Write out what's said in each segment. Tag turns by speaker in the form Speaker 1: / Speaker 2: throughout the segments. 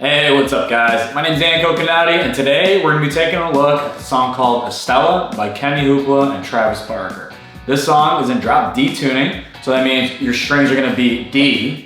Speaker 1: Hey, what's up guys? My name's Dan Coconati, and today we're going to be taking a look at the song called Estella by KennyHoopla and Travis Barker. This song is in drop D tuning, so that means your strings are going to be D,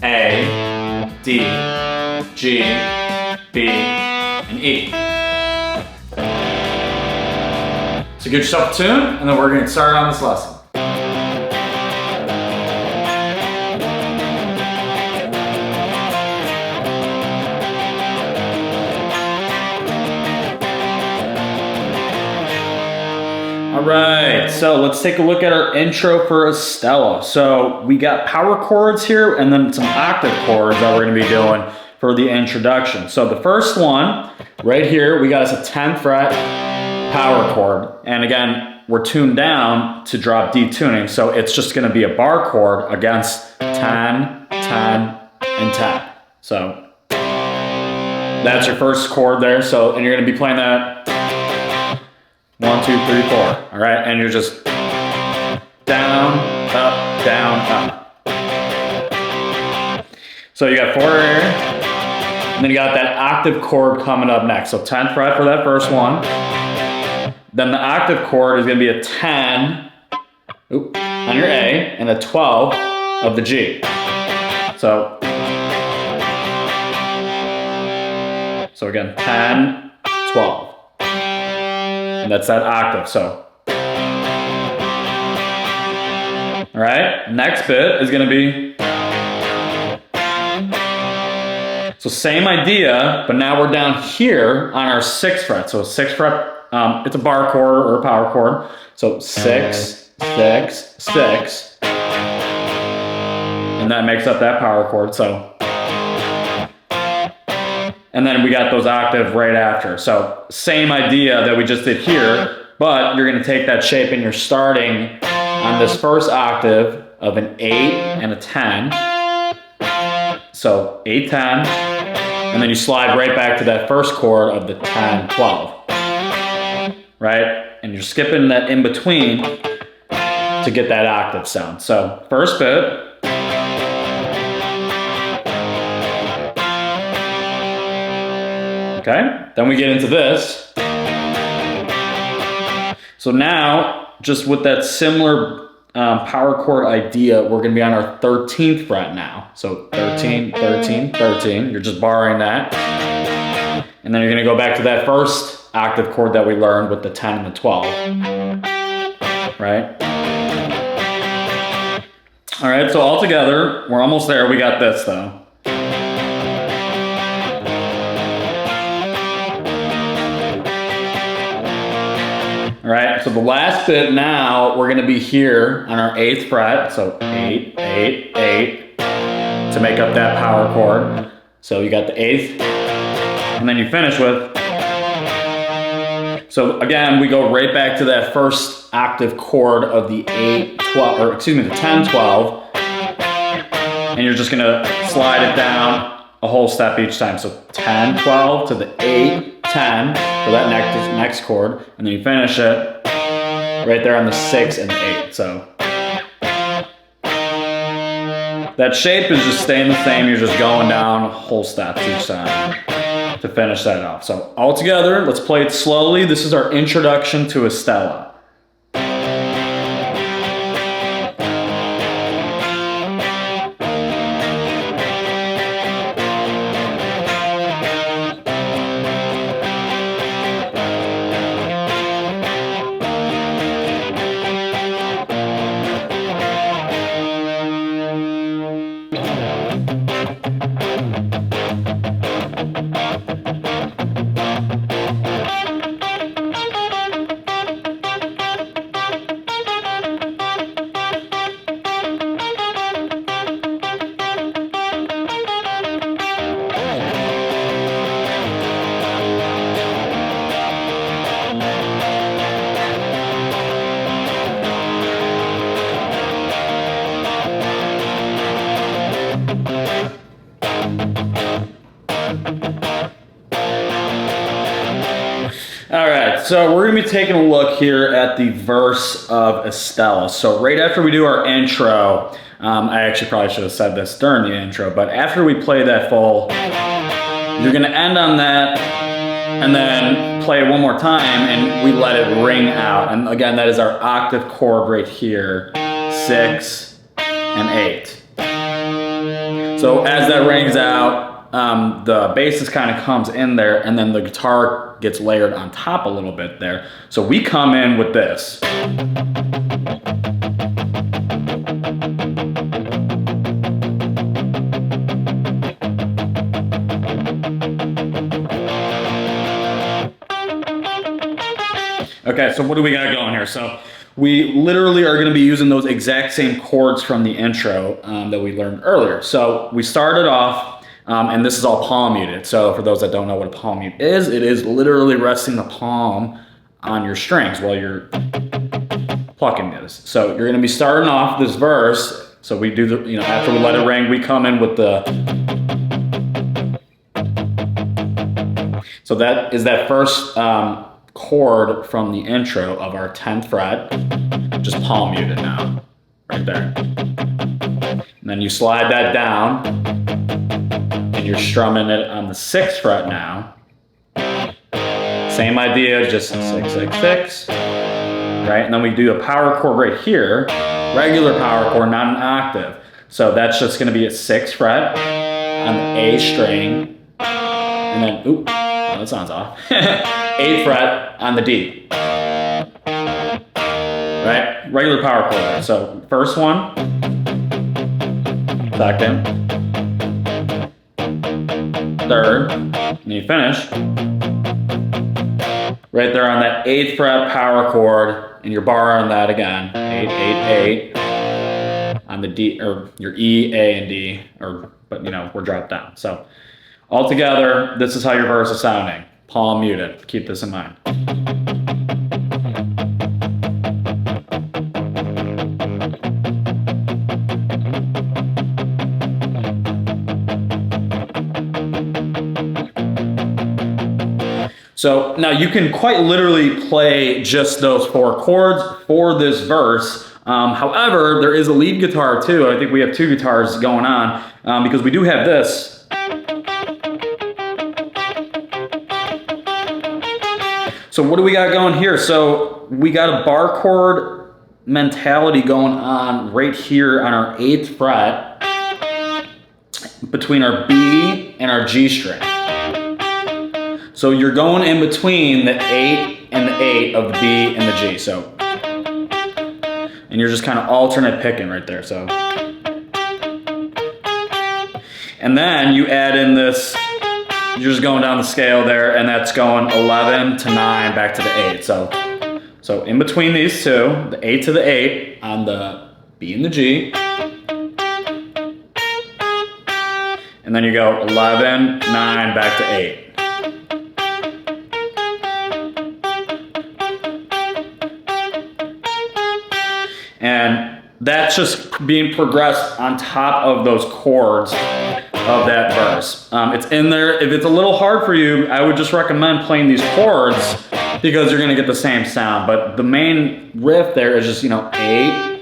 Speaker 1: A, D, G, B, and E. So get yourself a tune, and then we're going to get started on this lesson. Alright, so let's take a look at our intro for Estella. So we got power chords here and then some octave chords that we're going to be doing for the introduction. So the first one, right here, we got us a 10th fret power chord. And again, we're tuned down to drop D tuning, so it's just going to be a bar chord against 10, 10, and 10. So that's your first chord there. So, and you're going to be playing that 1, 2, 3, 4. All right, and you're just down, up, down, up. So you got 4 here, and then you got that octave chord coming up next. So 10th fret for that first one. Then the octave chord is going to be a 10 on your A and a 12 of the G. So again, 10, 12. And that's that octave, so. All right, next bit is gonna be, so same idea, but now we're down here on our 6th fret. So 6th fret, it's a bar chord or a power chord. So 6, 6, 6. And that makes up that power chord, so. And then we got those octaves right after. So same idea that we just did here, but you're gonna take that shape and you're starting on this first octave of an 8 and a 10. So 8, 10, and then you slide right back to that first chord of the 10, 12. Right? And you're skipping that in between to get that octave sound. So first bit. Okay, then we get into this. So now, just with that similar power chord idea, we're gonna be on our 13th fret now. So 13, 13, 13, you're just borrowing that. And then you're gonna go back to that first octave chord that we learned with the 10 and the 12. Right? All right, so all together, we're almost there. We got this though. All right, so the last bit now, we're gonna be here on our 8th fret, so 8, 8, 8, to make up that power chord. So you got the 8th, and then you finish with, so again, we go right back to that first octave chord of the 8, 12, or excuse me, the 10, 12, and you're just gonna slide it down a whole step each time. So 10, 12 to the 8, 10 for that next chord, and then you finish it right there on the 6 and the 8. So that shape is just staying the same. You're just going down whole steps each time to finish that off. So all together, let's play it slowly. This is our introduction to Estella. All right, so we're gonna be taking a look here at the verse of Estella. So right after we do our intro, I actually probably should have said this during the intro, but after we play that full You're gonna end on that and then play it one more time and we let it ring out. And again, that is our octave chord right here, 6 and 8. So as that rings out, the bass just kind of comes in there and then the guitar gets layered on top a little bit there. So we come in with this. Okay, so what do we got going here? So we literally are gonna be using those exact same chords from the intro that we learned earlier. So we started off, and this is all palm muted. So for those that don't know what a palm mute is, it is literally resting the palm on your strings while you're plucking this. So you're gonna be starting off this verse. So we do the, after we let it ring, we come in with the, so that is that first, chord from the intro of our 10th fret, just palm muted now, right there. And then you slide that down, and you're strumming it on the 6th fret now. Same idea, just 6, 6, 6, right? And then we do a power chord right here, regular power chord, not an octave. So that's just gonna be a 6th fret on the A string, and then, oop, oh, that sounds off. 8th fret on the D. Right? Regular power chord. So first one, second, third, and you finish right there on that 8th fret power chord, and you're barring that again. 8, 8, 8 on the D, or your E, A, and D, but we're dropped down. So altogether, this is how your verse is sounding. Palm muted. Keep this in mind. So now you can quite literally play just those 4 chords for this verse. However, there is a lead guitar too. I think we have 2 guitars going on because we do have this. So what do we got going here? So we got a bar chord mentality going on right here on our 8th fret between our B and our G string. So you're going in between the 8 and the 8 of the B and the G. So, and you're just kind of alternate picking right there. So, and then you add in this. You're just going down the scale there, and that's going 11 to 9 back to the 8. So in between these two, the 8 to the 8 on the B and the G, and then you go 11, 9 back to 8. And that's just being progressed on top of those chords of that verse. It's in there. If it's a little hard for you, I would just recommend playing these chords because you're gonna get the same sound. But the main riff there is just, 8,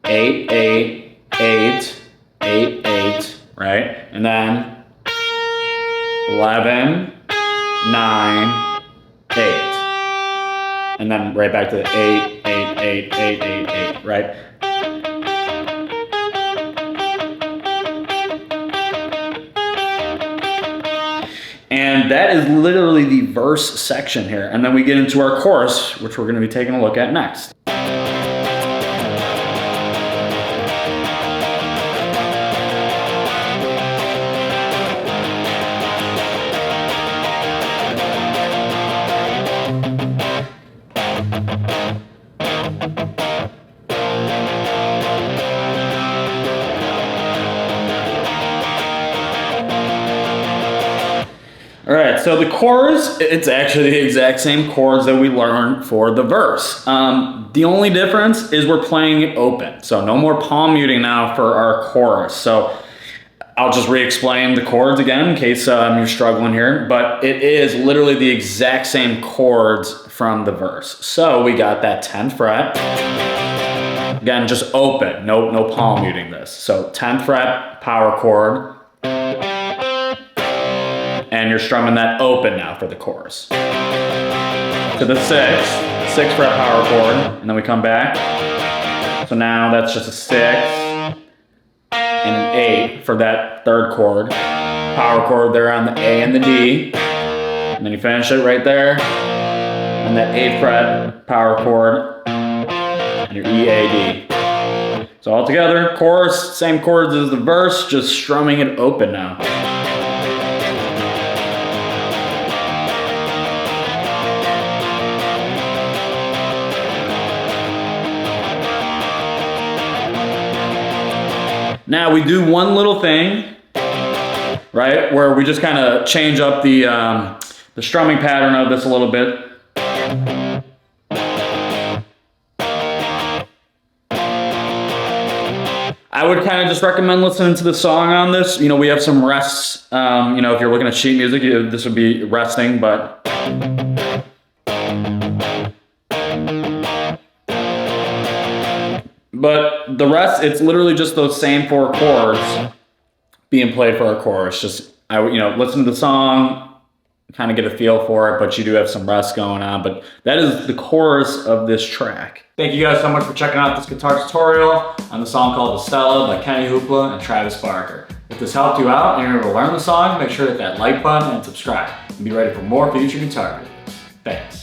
Speaker 1: 8, 8, 8, 8, 8, right? And then 11, 9, 8. And then right back to the 8, 8, 8, 8, 8, 8, right? And that is literally the verse section here. And then we get into our chorus, which we're going to be taking a look at next. All right, so the chorus, it's actually the exact same chords that we learned for the verse. The only difference is we're playing it open. So no more palm muting now for our chorus. So I'll just re-explain the chords again in case you're struggling here, but it is literally the exact same chords from the verse. So we got that 10th fret. Again, just open, no palm muting this. So 10th fret, power chord. and you're strumming that open now for the chorus. To the 6 fret power chord, and then we come back. So now that's just a 6 and an 8 for that third chord. Power chord there on the A and the D. And then you finish it right there. And that 8th fret power chord and your E, A, D. So all together, chorus, same chords as the verse, just strumming it open now. Now we do one little thing, right, where we just kind of change up the strumming pattern of this a little bit. I would kind of just recommend listening to the song on this. You know, we have some rests. You know, if you're looking at sheet music, this would be resting, but. But the rest, it's literally just those same 4 chords being played for our chorus. Just, you know, listen to the song, kind of get a feel for it, but you do have some rest going on. But that is the chorus of this track. Thank you guys so much for checking out this guitar tutorial on the song called Estella by KennyHoopla and Travis Barker. If this helped you out and you're able to learn the song, make sure to hit that like button and subscribe. And be ready for more future guitar videos. Thanks.